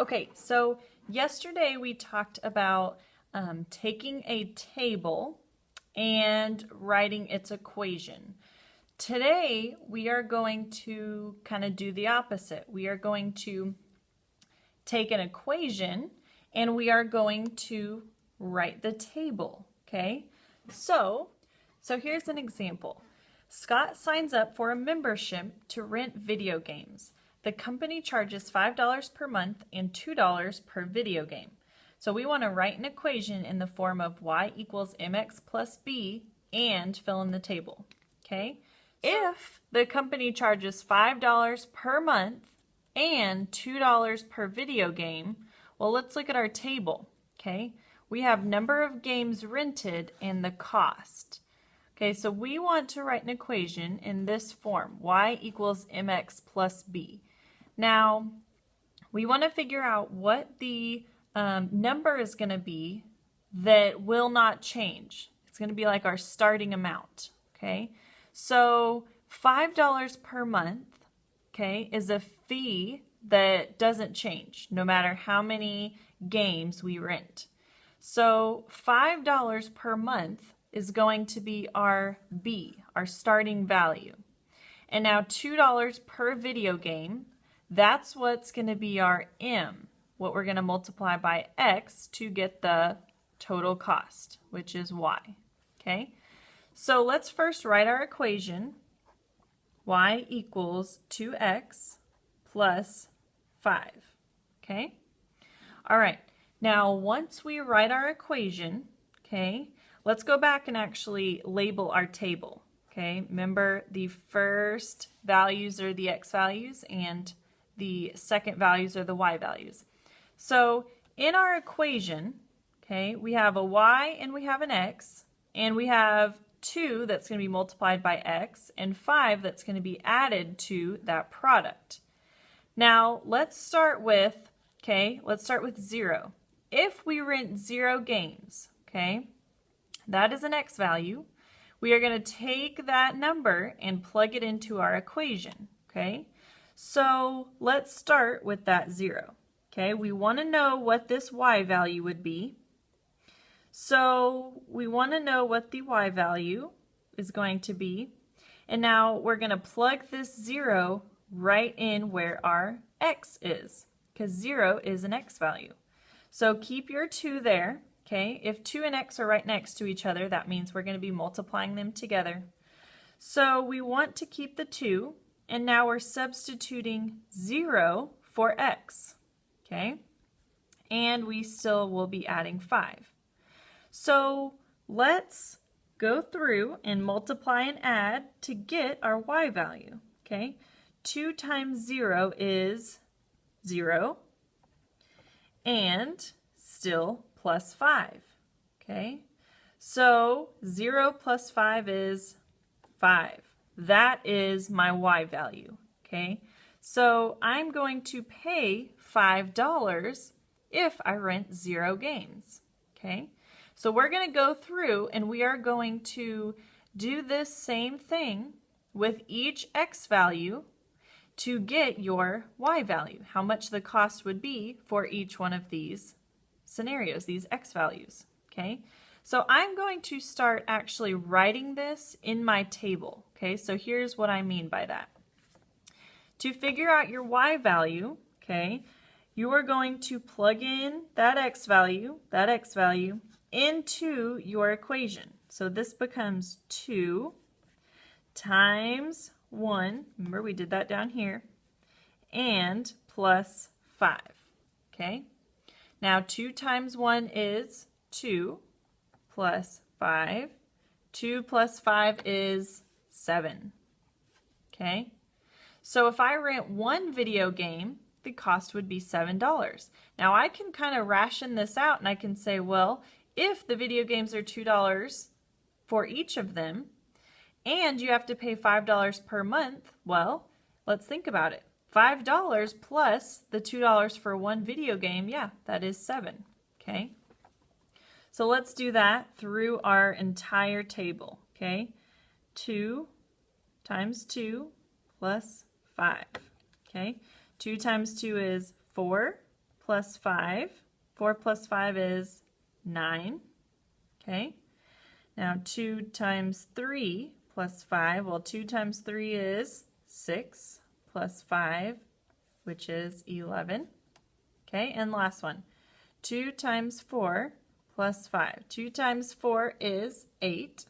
Okay, so yesterday we talked about taking a table and writing its equation. Today we are going to kind of do the opposite. We are going to take an equation and we are going to write the table, okay? So here's an example. Scott signs up for a membership to rent video games. The company charges $5 per month and $2 per video game. So we want to write an equation in the form of y equals mx plus b and fill in the table, okay? If the company charges $5 per month and $2 per video game, well, let's look at our table, okay? We have number of games rented and the cost. Okay, so we want to write an equation in this form, y equals mx plus b. Now, we want to figure out what the number is going to be that will not change. It's going to be like our starting amount, okay? So $5 per month, okay, is a fee that doesn't change no matter how many games we rent. So $5 per month is going to be our B, our starting value. And now $2 per video game, that's what's going to be our M, what we're going to multiply by X to get the total cost, which is Y. Okay, so let's first write our equation. Y equals 2X plus 5. Okay, all right. Now, once we write our equation, okay, let's go back and actually label our table. Okay, remember the first values are the X values and the second values are the Y values. So in our equation, okay, we have a Y and we have an X, and we have 2 that's going to be multiplied by X and 5 that's going to be added to that product. Now let's start with, let's start with 0. If we rent 0 games, okay, that is an X value. We are going to take that number and plug it into our equation, okay? So let's start with that 0, okay? We want to know what this Y value would be. So we want to know what the Y value is going to be. And now we're going to plug this 0 right in where our X is, because 0 is an X value. So keep your 2 there, okay? If 2 and X are right next to each other, that means we're going to be multiplying them together. So we want to keep the 2, and now we're substituting 0 for X, okay? And we still will be adding 5. So let's go through and multiply and add to get our Y value, okay? 2 times 0 is 0. And still plus 5, okay? So 0 plus 5 is 5. That is my Y value, okay? So I'm going to pay $5 if I rent 0 games, okay? So we're going to go through and we are going to do this same thing with each X value to get your Y value, how much the cost would be for each one of these scenarios, these X values, okay? So I'm going to start actually writing this in my table, okay? So here's what I mean by that. To figure out your Y value, okay, you are going to plug in that X value, into your equation. So this becomes 2 times 1, remember we did that down here, and plus 5, okay? Now 2 times 1 is 2 plus 5. 2 plus 5 is 7, okay? So if I rent 1 video game, the cost would be $7. Now I can kind of ration this out and I can say, well, if the video games are $2 for each of them, and you have to pay $5 per month, well, let's think about it. $5 plus the $2 for 1 video game, yeah, that is 7, okay? So let's do that through our entire table, okay? 2 times 2 plus 5, okay? 2 times 2 is 4 plus 5. 4 plus 5 is 9. Okay. Now 2 times 3 plus 5. Well, 2 times 3 is 6 plus 5, which is 11. Okay, and last one. 2 times 4 plus 5. 2 times 4 is 8.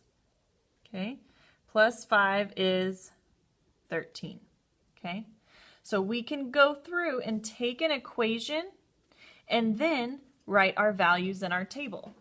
Okay, plus 5 is 13. Okay, so we can go through and take an equation and then write our values in our table.